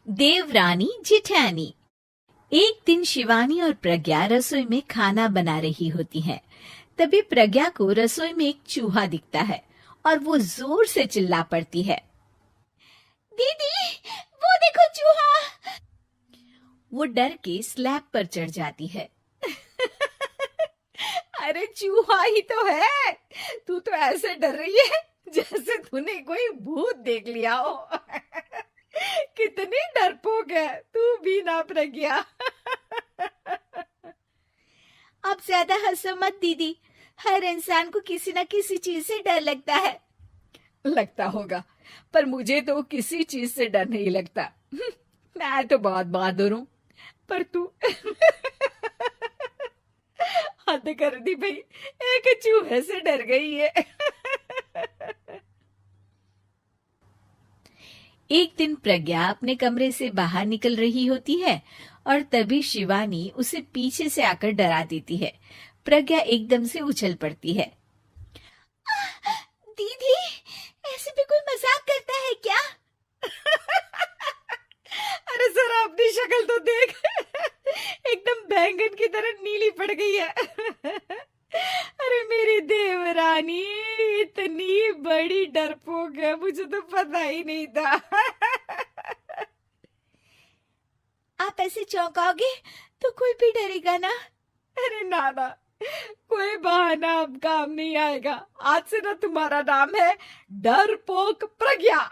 देवरानी जेठानी। एक दिन शिवानी और प्रज्ञा रसोई में खाना बना रही होती हैं। तभी प्रज्ञा को रसोई में एक चूहा दिखता है और वो जोर से चिल्ला पड़ती है, दीदी, वो देखो चूहा। वो डर के स्लैब पर चढ़ जाती है। अरे चूहा ही तो है, तू तो ऐसे डर रही है जैसे तूने कोई भूत देख लिया हो। कितनी डरपोक है तू भी ना प्रज्ञा। अब ज्यादा हंसो मत दीदी, हर इंसान को किसी न किसी चीज से डर लगता है। लगता होगा, पर मुझे तो किसी चीज से डर नहीं लगता। मैं तो बहुत बहादुर हूँ, पर तू हद कर दी भाई, एक चूहे से डर गई है। एक दिन प्रज्ञा अपने कमरे से बाहर निकल रही होती है और तभी शिवानी उसे पीछे से आकर डरा देती है। प्रज्ञा एकदम से उछल पड़ती है। दीदी, ऐसे भी कोई मजाक करता है क्या? अरे जरा अपनी शक्ल तो देख, एकदम बैंगन की तरह नीली पड़ गई है। अरे मेरी देवरानी इतनी बड़ी डरपोक है, मुझे तो पता ही नहीं था। आप ऐसे चौंकाओगे तो कोई भी डरेगा ना? अरे नाना, कोई बहाना अब काम नहीं आएगा। आज से ना तुम्हारा नाम है डरपोक प्रज्ञा।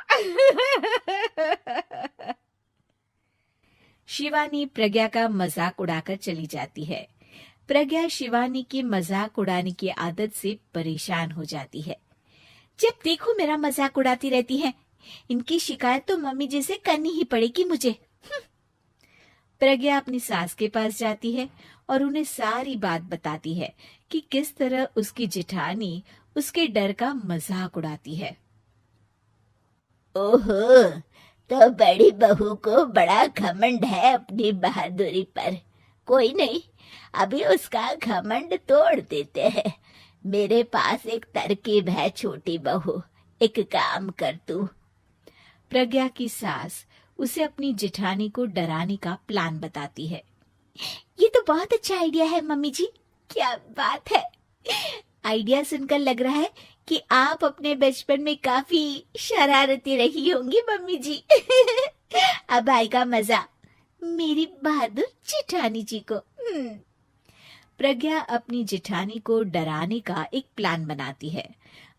शिवानी प्रज्ञा का मजाक उड़ाकर चली जाती है। प्रज्ञा शिवानी की मजाक उड़ाने की आदत से परेशान हो जाती है। जब देखो मेरा मजाक उड़ाती रहती है, इनकी शिकायत तो मम्मी जी से करनी ही पड़ेगी मुझे। प्रज्ञा अपनी सास के पास जाती है और उन्हें सारी बात बताती है कि किस तरह उसकी जेठानी उसके डर का मजाक उड़ाती है। ओहो, तो बड़ी बहू को बड़ा घमंड है अपनी बहादुरी पर। कोई नहीं, अभी उसका घमंड तोड़ देते हैं। मेरे पास एक तरकीब है छोटी बहू, एक काम कर तू। प्रज्ञा की सास उसे अपनी जेठानी को डराने का प्लान बताती है। ये तो बहुत अच्छा आइडिया है मम्मी जी। क्या बात है, आइडिया सुनकर लग रहा है कि आप अपने बचपन में काफी शरारती रही होंगी मम्मी जी। अब आएगा मजा मेरी बहादुर जेठानी जी को। प्रज्ञा अपनी जेठानी को डराने का एक प्लान बनाती है।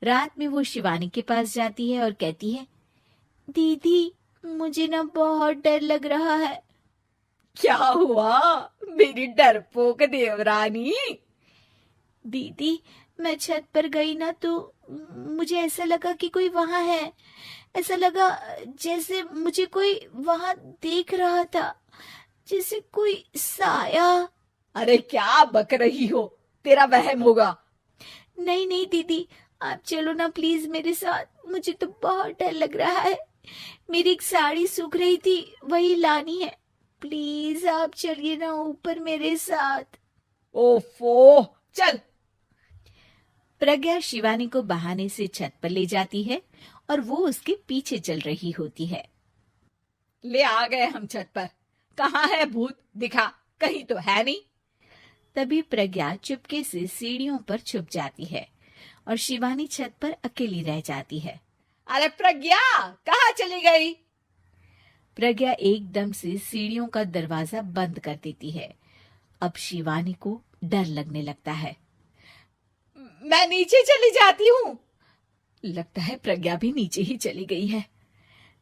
रात में वो शिवानी के पास जाती है और कहती है, दीदी, मुझे ना बहुत डर लग रहा है। क्या हुआ मेरी डरपोक देवरानी? दीदी, मैं छत पर गई ना तो मुझे ऐसा लगा कि कोई वहां है। ऐसा लगा जैसे मुझे कोई वहां देख रहा था, जैसे कोई साया। अरे क्या बक रही हो, तेरा वहम होगा। नहीं नहीं दीदी, आप चलो ना प्लीज मेरे साथ, मुझे तो बहुत डर लग रहा है। मेरी एक साड़ी सूख रही थी, वही लानी है। प्लीज आप चलिए ना ऊपर मेरे साथ। ओफो, चल। प्रज्ञा शिवानी को बहाने से छत पर ले जाती है और वो उसके पीछे चल रही होती है। ले आ गए हम छत पर, कहाँ है भूत, दिखा, कहीं तो है नहीं। तभी प्रज्ञा चुपके से सीढ़ियों पर छुप जाती है और शिवानी छत पर अकेली रह जाती है। अरे प्रज्ञा, कहाँ चली गई? प्रज्ञा एकदम से सीढ़ियों का दरवाजा बंद कर देती है। अब शिवानी को डर लगने लगता है। मैं नीचे चली जाती हूँ। लगता है प्रज्ञा भी नीचे ही चली गई है।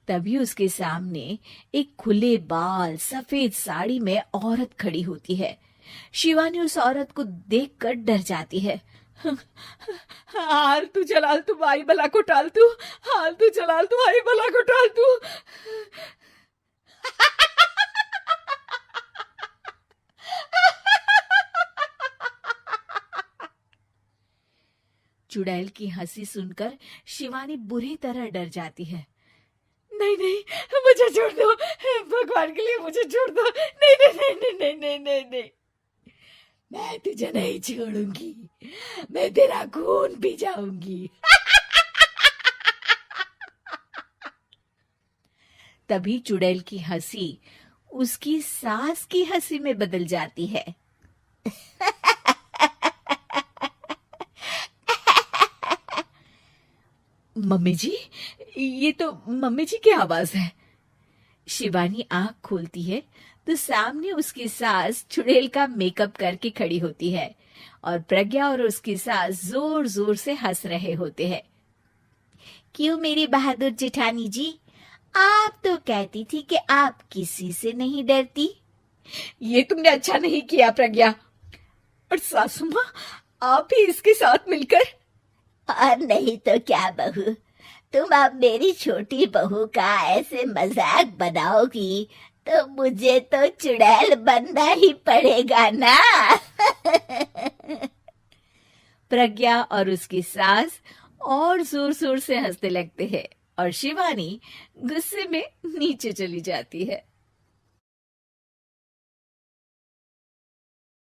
तभी उसके सामने एक खुले बाल सफेद साड़ी में औरत खड़ी होती है। शिवानी उस औरत को देखकर डर जाती है। हाल तू जलाल तू भाई भला को टाल तू, हाल तू जलाल तू भाई भला को टाल तू। चुड़ैल की हंसी सुनकर शिवानी बुरी तरह डर जाती है। नहीं नहीं, मुझे छोड़ दो, भगवान के लिए मुझे छोड़ दो। नहीं नहीं नहीं नहीं नहीं नहीं नहीं, नहीं। मैं तुझे नहीं छोड़ूंगी, मैं तेरा खून पी जाऊंगी। तभी चुड़ैल की हंसी उसकी सास की हंसी में बदल जाती है। मम्मी जी, ये तो मम्मी जी की आवाज है। शिवानी आंख खोलती है तो सामने उसकी सास चुड़ैल का मेकअप करके खड़ी होती है और प्रज्ञा और उसकी सास जोर जोर से हंस रहे होते हैं। क्यों मेरी बहादुर जेठानी जी, आप तो कहती थी कि आप किसी से नहीं डरती। ये तुमने अच्छा नहीं किया प्रज्ञा। और सासू माँ, आप ही इसके साथ मिलकर। और नहीं तो क्या बहू, तुम अब मेरी छोटी बहू का ऐसे मजाक बनाओगी तो मुझे तो चुड़ैल बनना ही पड़ेगा ना। प्रज्ञा और उसकी सास और जोर जोर से हंसने लगते हैं और शिवानी गुस्से में नीचे चली जाती है।